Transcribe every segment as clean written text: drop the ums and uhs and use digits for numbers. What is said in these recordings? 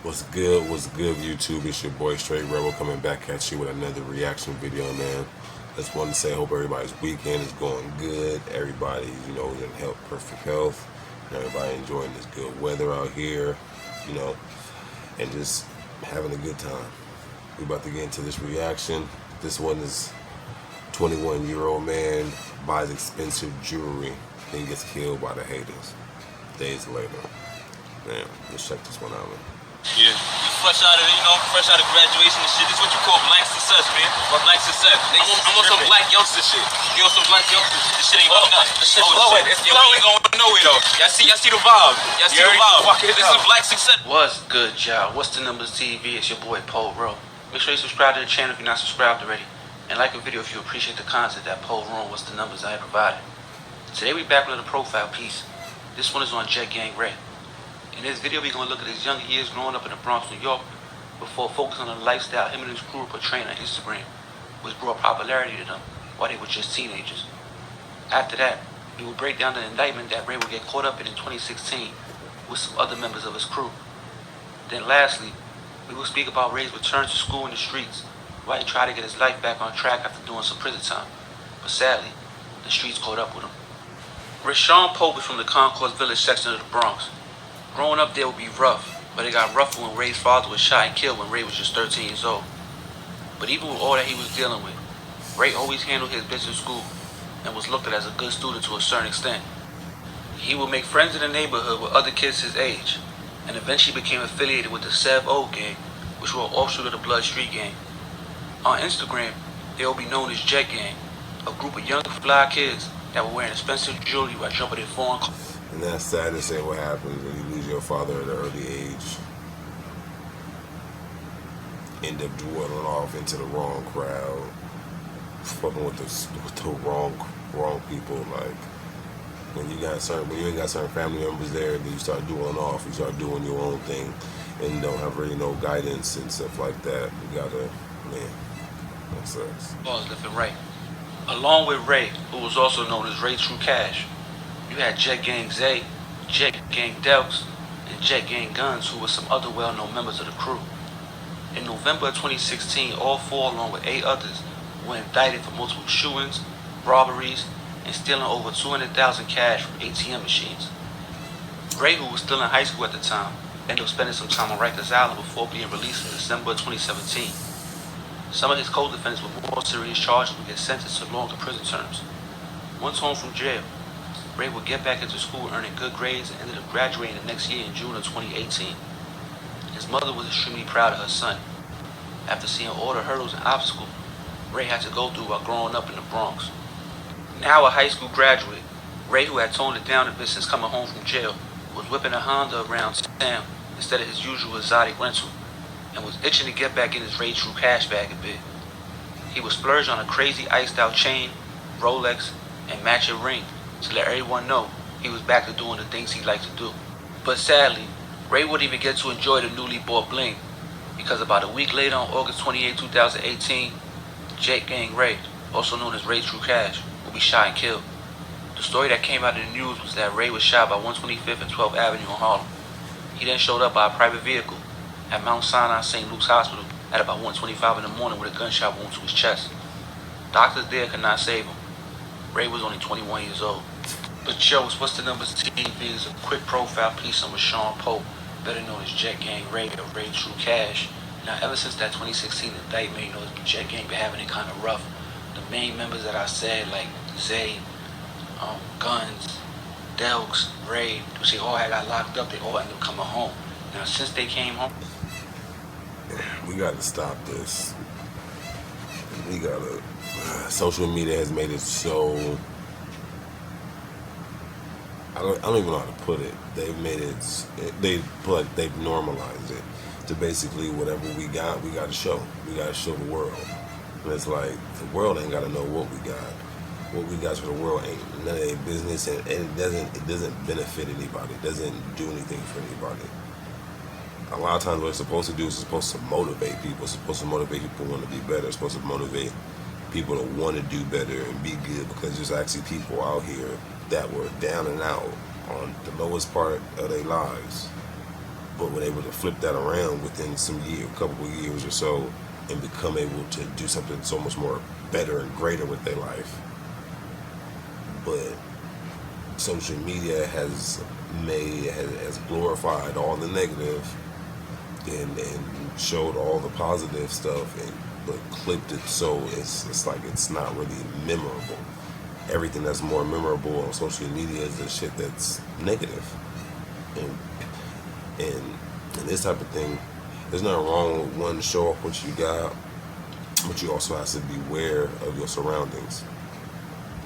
What's good, YouTube? It's your boy Straight Rebel coming back at you with another reaction video, man. Just wanted to say, I hope everybody's weekend is going good. Everybody, in perfect health. And everybody enjoying this good weather out here, you know, and just having a good time. We about to get into this reaction. This one is 21-year-old man buys expensive jewelry, then gets killed by the haters. Days later. Man, let's check this one out, man. Yeah. Just fresh out of, fresh out of graduation and shit. This is what you call black success, man. Black success. I'm on some black youngster shit. You on some black youngster shit. This shit ain't about nothing. This shit's blowing. It's blowing. We ain't going nowhere though. Y'all see the vibe. Y'all see the vibe. This is black success. What's good, y'all? What's the Numbers TV? It's your boy Poe Rowe. Make sure you subscribe to the channel if you're not subscribed already. And like a video if you appreciate the content that Poe Rowe What's the Numbers I have provided. Today we back with another profile piece. This one is on Jet Gang Ray. In this video, we're going to look at his younger years growing up in the Bronx, New York, before focusing on the lifestyle him and his crew were portraying on Instagram, which brought popularity to them while they were just teenagers. After that, we will break down the indictment that Ray would get caught up in 2016 with some other members of his crew. Then lastly, we will speak about Ray's return to school in the streets, while he tried to get his life back on track after doing some prison time. But sadly, the streets caught up with him. Rashawn Pope is from the Concourse Village section of the Bronx. Growing up there would be rough, but it got rougher when Ray's father was shot and killed when Ray was just 13 years old. But even with all that he was dealing with, Ray always handled his business in school and was looked at as a good student to a certain extent. He would make friends in the neighborhood with other kids his age, and eventually became affiliated with the Sev O gang, which were an offshoot of the Blood Street gang. On Instagram, they will be known as Jet Gang, a group of young fly kids that were wearing expensive jewelry while jumping in foreign cars. And that's sad to say what happens when you lose your father at an early age. End up dwelling off into the wrong crowd, fucking with the wrong people. Like when you ain't got certain family members there, then you start dwelling off. You start doing your own thing, and don't have really no guidance and stuff like that. You gotta, man, that sucks. Laws left and right. Along with Ray, who was also known as Ray True Cash, you had Jet Gang Zay, Jet Gang Delks, and Jet Gang Guns, who were some other well-known members of the crew. In November of 2016, all four, along with 8 others, were indicted for multiple shootings, robberies, and stealing over $200,000 cash from ATM machines. Ray, who was still in high school at the time, ended up spending some time on Rikers Island before being released in December of 2017. Some of his co-defendants with more serious charges would get sentenced to longer prison terms. Once home from jail, Ray would get back into school earning good grades and ended up graduating the next year in June of 2018. His mother was extremely proud of her son. After seeing all the hurdles and obstacles Ray had to go through while growing up in the Bronx. Now a high school graduate, Ray, who had toned it down a bit since coming home from jail, was whipping a Honda around town instead of his usual exotic rental, and was itching to get back in his Ray True Cash bag a bit. He would splurge on a crazy iced out chain, Rolex, and matching ring, to let everyone know he was back to doing the things he liked to do. But sadly, Ray wouldn't even get to enjoy the newly bought bling, because about a week later on August 28, 2018, Jet Gang Ray, also known as Ray True Cash, will be shot and killed. The story that came out in the news was that Ray was shot by 125th and 12th Avenue in Harlem. He then showed up by a private vehicle at Mount Sinai St. Luke's Hospital at about 1:25 in the morning with a gunshot wound to his chest. Doctors there could not save him. Ray was only 21 years old. But Joe's What's the Numbers TV is a quick profile piece on Rashawn Pope, better known as Jet Gang Ray or Ray True Cash. Now, ever since that 2016 indictment, Jet Gang been having it kind of rough. The main members that I said, like Zay, Guns, Delks, Ray, which they all had got locked up, they all ended up coming home. Now, since they came home, We gotta stop this. We gotta. Social media has made it so. I don't even know how to put it. They've made it. They've normalized it to basically whatever we got to show. We gotta show the world. And it's like the world ain't gotta know what we got. What we got for the world ain't none of their business, and it doesn't benefit anybody. It doesn't do anything for anybody. A lot of times what it's supposed to do is it's supposed to motivate people. It's supposed to motivate people who want to be better. It's supposed to motivate people to want to do better and be good, because there's actually people out here that were down and out on the lowest part of their lives, but were able to flip that around within some year, a couple of years or so, and become able to do something so much more better and greater with their life. But social media has glorified all the negative and showed all the positive stuff, but clipped it so it's like it's not really memorable. Everything that's more memorable on social media is the shit that's negative. And this type of thing, there's nothing wrong with one to show off what you got, but you also have to be aware of your surroundings.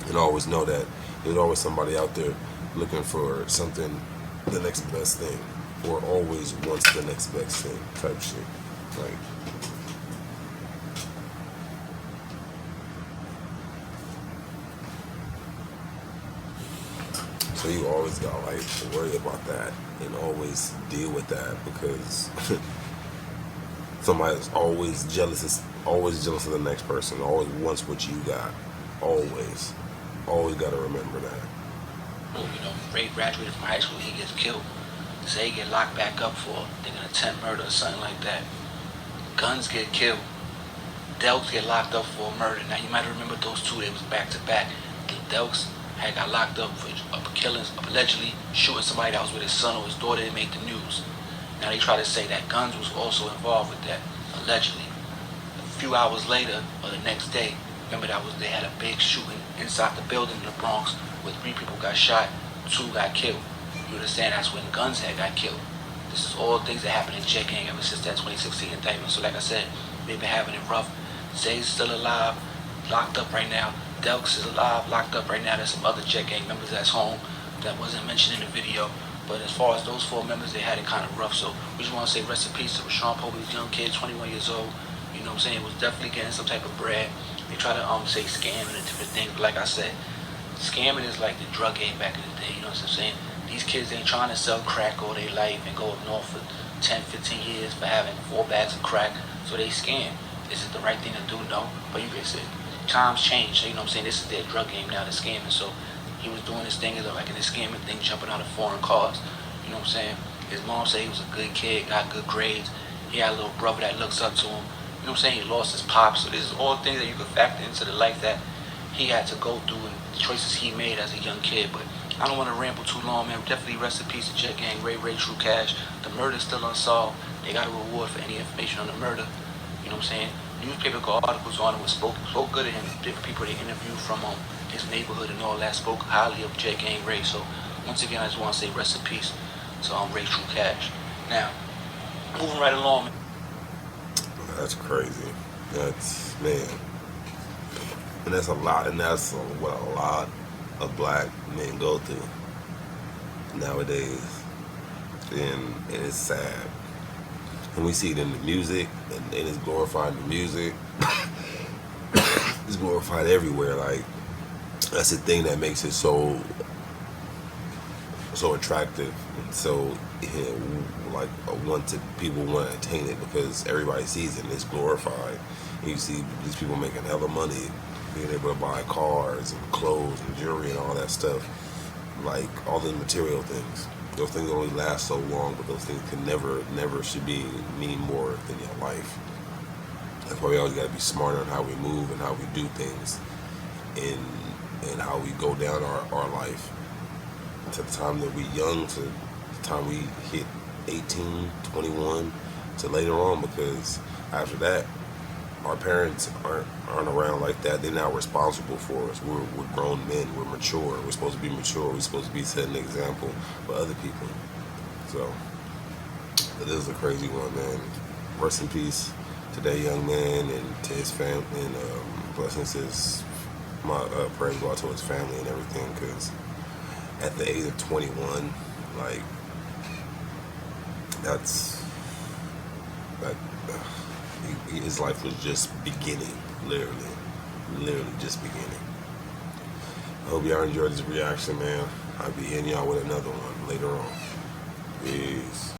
And always know that there's always somebody out there looking for something, the next best thing, or always wants the next best thing type shit. Like, so you always gotta like worry about that and always deal with that, because somebody's always jealous of the next person, always wants what you got. Always gotta remember that. Ray graduated from high school, he gets killed. Zay get locked back up for an attempt murder or something like that. Guns get killed. Delks get locked up for a murder. Now you might remember those two, they was back to back. Delks had got locked up for killings, allegedly shooting somebody that was with his son or his daughter. They made the news. Now they try to say that Guns was also involved with that, allegedly. A few hours later, or the next day, remember they had a big shooting inside the building in the Bronx where 3 people got shot, 2 got killed. You understand? That's when Guns had got killed. This is all things that happened in Jet Gang ever since that 2016 indictment. So like I said, they've been having it rough. Zay's still alive, locked up right now. Delks is alive, locked up right now. There's some other Jet Gang members that's home that wasn't mentioned in the video. But as far as those 4 members, they had it kind of rough. So we just want to say rest in peace to Rashawn Povey's young kid, 21 years old. You know what I'm saying? Was definitely getting some type of bread. They try to say scamming and different things. But like I said, scamming is like the drug game back in the day. You know what I'm saying? These kids ain't trying to sell crack all their life and go up north for 10, 15 years for having 4 bags of crack. So they scam. Is it the right thing to do? No. But you can say times change. You know what I'm saying? This is their drug game now, they're scamming. So he was doing this thing, like in this scamming thing, jumping out of foreign cars. You know what I'm saying? His mom said he was a good kid, got good grades. He had a little brother that looks up to him. You know what I'm saying? He lost his pops. So this is all things that you could factor into the life that he had to go through and the choices he made as a young kid. But I don't want to ramble too long, man. Definitely rest in peace to Jet Gang, Ray True Cash. The murder's still unsolved. They got a reward for any information on the murder. You know what I'm saying? Newspaper got articles on him, spoke good of him. Different people they interviewed from his neighborhood and all that spoke highly of Jet Gang Ray. So once again, I just want to say rest in peace to Ray True Cash. Now, moving right along. That's crazy. That's, man. And that's a lot, and that's what a lot of black men go through nowadays. And it's sad. And we see it in the music, and it's glorified in the music. It's glorified everywhere. Like, that's the thing that makes it so attractive, and so like people want to attain it, because everybody sees it and it's glorified. And you see these people making hella money, being able to buy cars and clothes and jewelry and all that stuff, like all the material things. Those things only last so long, but those things can never should mean more than your life. That's why we always got to be smarter on how we move and how we do things, and how we go down our life. To the time that we're young, to the time we hit 18, 21, to later on, because after that, our parents aren't around like that. They're not responsible for us. We're grown men. We're mature. We're supposed to be mature. We're supposed to be setting an example for other people. So, it is a crazy one, man. Rest in peace to that young man and to his family, and blessings to my prayers go out to his family and everything, because at the age of 21, like, his life was just beginning, literally just beginning. I hope y'all enjoyed this reaction, man. I'll be hitting y'all with another one later on. Peace.